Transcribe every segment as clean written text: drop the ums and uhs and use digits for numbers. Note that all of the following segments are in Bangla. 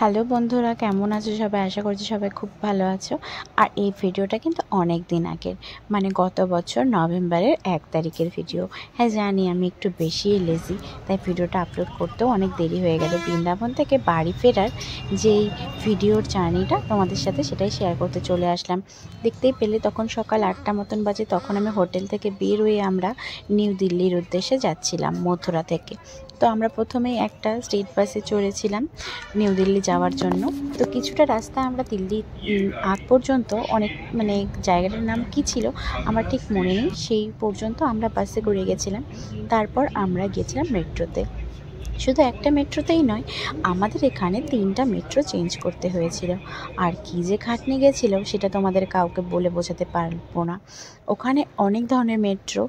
হ্যালো বন্ধুরা, কেমন আছো সবাই? আশা করছি সবাই খুব ভালো আছো। আর এই ভিডিওটা কিন্তু অনেক দিন আগের, মানে গত বছর নভেম্বরের 1 তারিখের ভিডিও। হ্যাঁ জানি আমি একটু বেশি লেজি, তাই ভিডিওটা আপলোড করতেও অনেক দেরি হয়ে গেল। বৃন্দাবন থেকে বাড়ি ফেরার যেই ভিডিওর জার্নিটা তোমাদের সাথে সেটাই শেয়ার করতে চলে আসলাম। দেখতেই পেলে তখন সকাল 8টা মতন বাজে। তখন আমি হোটেল থেকে বের হয়ে আমরা নিউ দিল্লির উদ্দেশ্যে যাচ্ছিলাম মথুরা থেকে। তো আমরা প্রথমেই একটা স্টেট বাসে চড়েছিলাম নিউ দিল্লি যাওয়ার জন্য। তো কিছুটা রাস্তা আমরা দিল্লি আগ পর্যন্ত অনেক, মানে জায়গাটার নাম কি ছিল আমার ঠিক মনে নেই, সেই পর্যন্ত আমরা বাসে করে গেছিলাম। তারপর আমরা গেছিলাম মেট্রোতে। শুধু একটা মেট্রোতেই নয়, আমাদের এখানে 3টা মেট্রো চেঞ্জ করতে হয়েছিল। আর কি যে খাটনি গেছিলো সেটা তোমাদের কাউকে বলে বোঝাতে পারবো না। ওখানে অনেক ধরনের মেট্রো,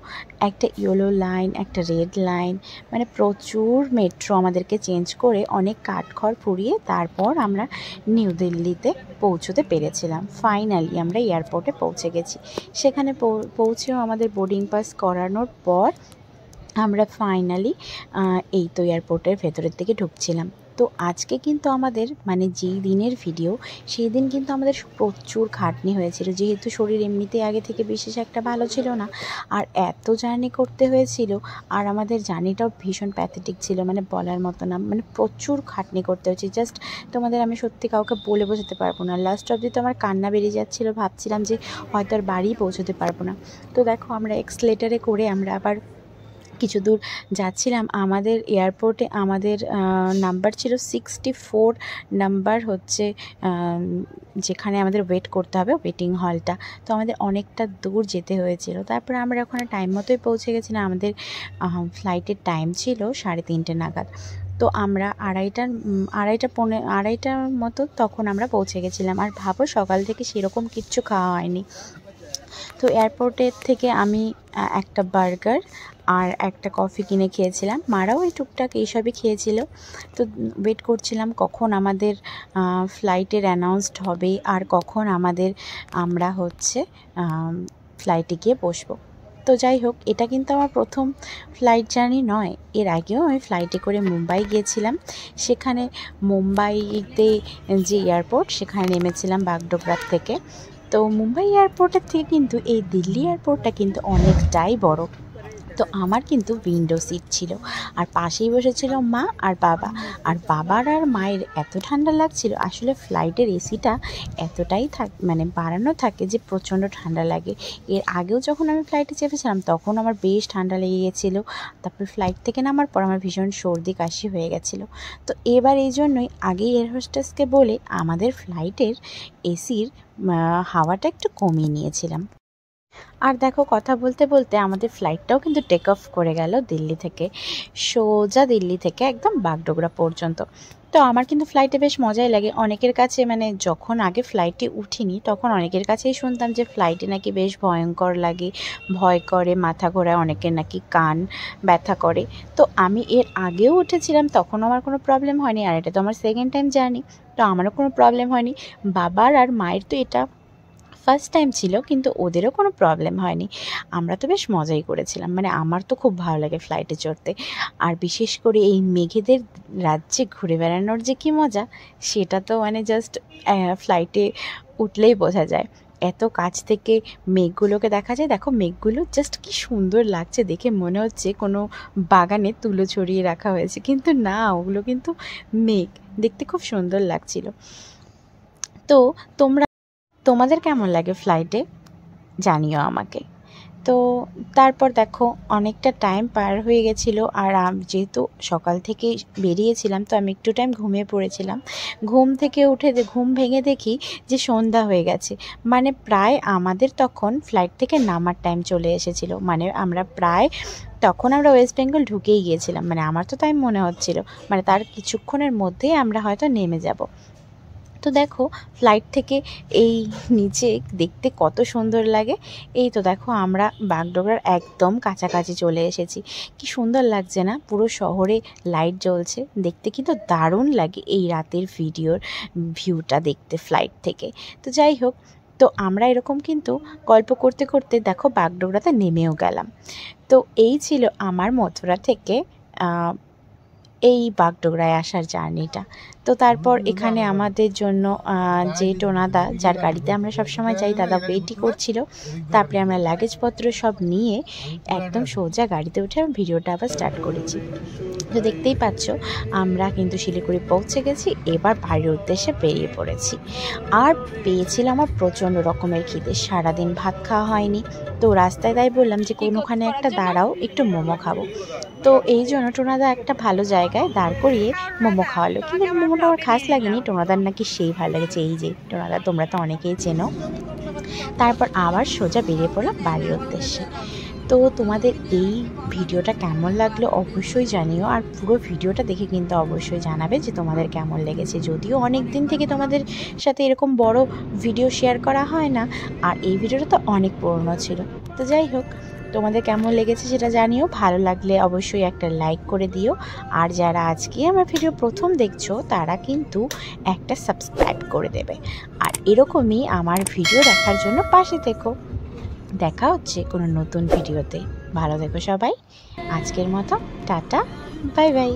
একটা ইয়েলো লাইন, একটা রেড লাইন, মানে প্রচুর মেট্রো আমাদেরকে চেঞ্জ করে অনেক কাঠখড় পুড়িয়ে তারপর আমরা নিউ দিল্লিতে পৌঁছতে পেরেছিলাম। ফাইনালি আমরা এয়ারপোর্টে পৌঁছে গেছি। সেখানে পৌঁছেও আমাদের বোর্ডিং পাস করানোর পর আমরা ফাইনালি এই তো এয়ারপোর্টের ভেতরের দিকে ঢুকছিলাম। তো আজকে কিন্তু আমাদের, মানে যেই দিনের ভিডিও সেই দিন কিন্তু আমাদের প্রচুর খাটনি হয়েছিল, যেহেতু শরীর এমনিতেই আগে থেকে বিশেষ একটা ভালো ছিল না। আর এত জার্নি করতে হয়েছিল, আর আমাদের জার্নিটাও ভীষণ প্যাথেটিক ছিল, মানে বলার মতো না, মানে প্রচুর খাটনি করতে হয়েছে। জাস্ট তোমাদের আমি সত্যি কাউকে বলে বোঝাতে পারবো না। লাস্ট অবধি তো আমার কান্না বেরিয়ে যাচ্ছিলো, ভাবছিলাম যে হয়তো আর বাড়ি পৌঁছতে পারবো না। তো দেখো আমরা এক্সেলেটারে করে আমরা আবার কিছু দূর যাচ্ছিলাম। আমাদের এয়ারপোর্টে আমাদের নাম্বার ছিল 64 নাম্বার, হচ্ছে যেখানে আমাদের ওয়েট করতে হবে, ওয়েটিং হলটা। তো আমাদের অনেকটা দূর যেতে হয়েছিল। তারপরে আমরা ওখানে টাইম মতোই পৌঁছে গেছিলাম। আমাদের ফ্লাইটের টাইম ছিল 3:30 নাগাদ। তো আমরা আড়াইটার মতো তখন আমরা পৌঁছে গেছিলাম। আর ভাবো সকাল থেকে সেরকম কিচ্ছু খাওয়া হয়নি। তো এয়ারপোর্টের থেকে আমি একটা বার্গার আর একটা কফি কিনে খেয়েছিলাম। মারাও এই টুকটাক এইসবই খেয়েছিল। তো ওয়েট করছিলাম কখন আমাদের ফ্লাইটের অ্যানাউন্সড হবে আর কখন আমরা হচ্ছে ফ্লাইটে গিয়ে বসবো। তো যাই হোক, এটা কিন্তু আমার প্রথম ফ্লাইট জার্নি নয়। এর আগেও আমি ফ্লাইটে করে মুম্বাই গিয়েছিলাম। সেখানে মুম্বাইতে যে এয়ারপোর্ট, সেখানে নেমেছিলাম বাগডোগরা থেকে। তো মুম্বাই এয়ারপোর্টের থেকে কিন্তু এই দিল্লি এয়ারপোর্টটা কিন্তু অনেকটাই বড়। তো আমার কিন্তু উইন্ডো সিট ছিল, আর পাশেই বসেছিল মা আর বাবা। আর বাবার আর মায়ের এত ঠান্ডা লাগছিল, আসলে ফ্লাইটের এসিটা এতটাই মানে বাড়ানো থাকে যে প্রচণ্ড ঠান্ডা লাগে। এর আগেও যখন আমি ফ্লাইটে চেপেছিলাম তখন আমার বেশ ঠান্ডা লেগে গেছিলো। তারপর ফ্লাইট থেকে নামার পর আমার ভীষণ সর্দি কাশি হয়ে গেছিলো। তো এবার এই জন্যই আগেই এয়ার হোস্টেসকে বলে আমাদের ফ্লাইটের এসির হাওয়াটা একটু কমিয়ে নিয়েছিলাম। আর দেখো কথা বলতে বলতে আমাদের ফ্লাইটটাও কিন্তু টেক অফ করে গেল দিল্লি থেকে, সোজা দিল্লি থেকে একদম বাগডোগরা পর্যন্ত। তো আমার কিন্তু ফ্লাইটে বেশ মজাই লাগে। অনেকের কাছে, মানে যখন আগে ফ্লাইটে উঠিনি তখন অনেকের কাছেই শুনতাম যে ফ্লাইটে নাকি বেশ ভয়ঙ্কর লাগে, ভয় করে, মাথা ঘোরায়, অনেকের নাকি কান ব্যথা করে। তো আমি এর আগেও উঠেছিলাম, তখন আমার কোনো প্রবলেম হয়নি। আর এটা তো আমার সেকেন্ড টাইম জার্নি, তো আমারও কোনো প্রবলেম হয়নি। বাবার আর মায়ের তো এটা ফার্স্ট টাইম ছিল, কিন্তু ওদেরও কোনো প্রবলেম হয়নি। আমরা তো বেশ মজাই করেছিলাম, মানে আমার তো খুব ভালো লাগে ফ্লাইটে চড়তে। আর বিশেষ করে এই মেঘেদের রাজ্যে ঘুরে বেড়ানোর যে কী মজা, সেটা তো মানে জাস্ট ফ্লাইটে উঠলেই বোঝা যায়। এত কাছ থেকে মেঘগুলোকে দেখা যায়। দেখো মেঘগুলো জাস্ট কি সুন্দর লাগছে দেখে, মনে হচ্ছে কোনো বাগানে তুলো ছড়িয়ে রাখা হয়েছে, কিন্তু না, ওগুলো কিন্তু মেঘ। দেখতে খুব সুন্দর লাগছিল। তো তোমাদের কেমন লাগে ফ্লাইটে জানিও আমাকে। তো তারপর দেখো অনেকটা টাইম পার হয়ে গেছিলো। আর যেহেতু সকাল থেকে বেরিয়েছিলাম, তো আমি একটু টাইম ঘুমিয়ে পড়েছিলাম। ঘুম ভেঙে দেখি যে সন্ধ্যা হয়ে গেছে। মানে প্রায় আমাদের তখন ফ্লাইট থেকে নামার টাইম চলে এসেছিলো। মানে তখন আমরা ওয়েস্ট বেঙ্গল ঢুকেই গিয়েছিলাম, মানে আমার তো তাই মনে হচ্ছিল, মানে তার কিছুক্ষণের মধ্যেই আমরা হয়তো নেমে যাব। তো দেখো ফ্লাইট থেকে এই নিচে দেখতে কত সুন্দর লাগে। এই তো দেখো আমরা বাগডোগরার একদম কাছাকাছি চলে এসেছি। কি সুন্দর লাগছে না? পুরো শহরে লাইট জ্বলছে, দেখতে কিন্তু দারুণ লাগে এই রাতের ভিউটা দেখতে ফ্লাইট থেকে। তো যাই হোক, তো আমরা এরকম কিন্তু গল্প করতে করতে দেখো বাগডোগরাতে নেমেও গেলাম। তো এই ছিল আমার মথুরা থেকে এই বাগডোগরায় আসার জার্নিটা। তো তারপর এখানে আমাদের জন্য যে টোনাদা, যার গাড়িতে আমরা সবসময় যাই, দাদা ওয়েটই করছিল। তারপরে আমরা লাগেজপত্র সব নিয়ে একদম সোজা গাড়িতে উঠে ভিডিওটা আবার স্টার্ট করেছি। তো দেখতেই পাচ্ছ আমরা কিন্তু শিলিগুড়ি পৌঁছে গেছি, এবার বাড়ির উদ্দেশ্যে বেরিয়ে পড়েছি। আর পেয়েছিল আমার প্রচণ্ড রকমের খিদে, সারাদিন ভাত খাওয়া হয়নি। তো রাস্তায় তাই বললাম যে কোনোখানে একটা দাঁড়াও, একটু মোমো খাবো। তো এই জন্য টোনাদা একটা ভালো জায়গায় দাঁড় করিয়ে মোমো খাওয়ালো, কিন্তু মোমোটা আমার খাস লাগেনি, টোনাদার নাকি সেই ভালো লেগেছে। এই যে টোনাদা, তোমরা তো অনেকেই চেনো। তারপর আবার সোজা বেরিয়ে পড়লাম বাড়ির উদ্দেশ্যে। তো তোমাদের এই ভিডিওটা কেমন লাগলো অবশ্যই জানিও, আর পুরো ভিডিওটা দেখে কিন্তু অবশ্যই জানাবে যে তোমাদের কেমন লেগেছে। যদিও অনেক দিন থেকে তোমাদের সাথে এরকম বড় ভিডিও শেয়ার করা হয় না, আর এই ভিডিওটা তো অনেক পুরনো ছিল। তো যাই হোক, তোমাদের কেমন লেগেছে সেটা জানিও। ভালো লাগলে অবশ্যই একটা লাইক করে দিও, আর যারা আজকে আমার ভিডিও প্রথম দেখছো তারা কিন্তু একটা সাবস্ক্রাইব করে দেবে। আর এরকমই আমার ভিডিও দেখার জন্য পাশে থেকো। দেখা হচ্ছে কোনো নতুন ভিডিওতে। ভালো থেকো সবাই। আজকের মতো টাটা, বাই বাই।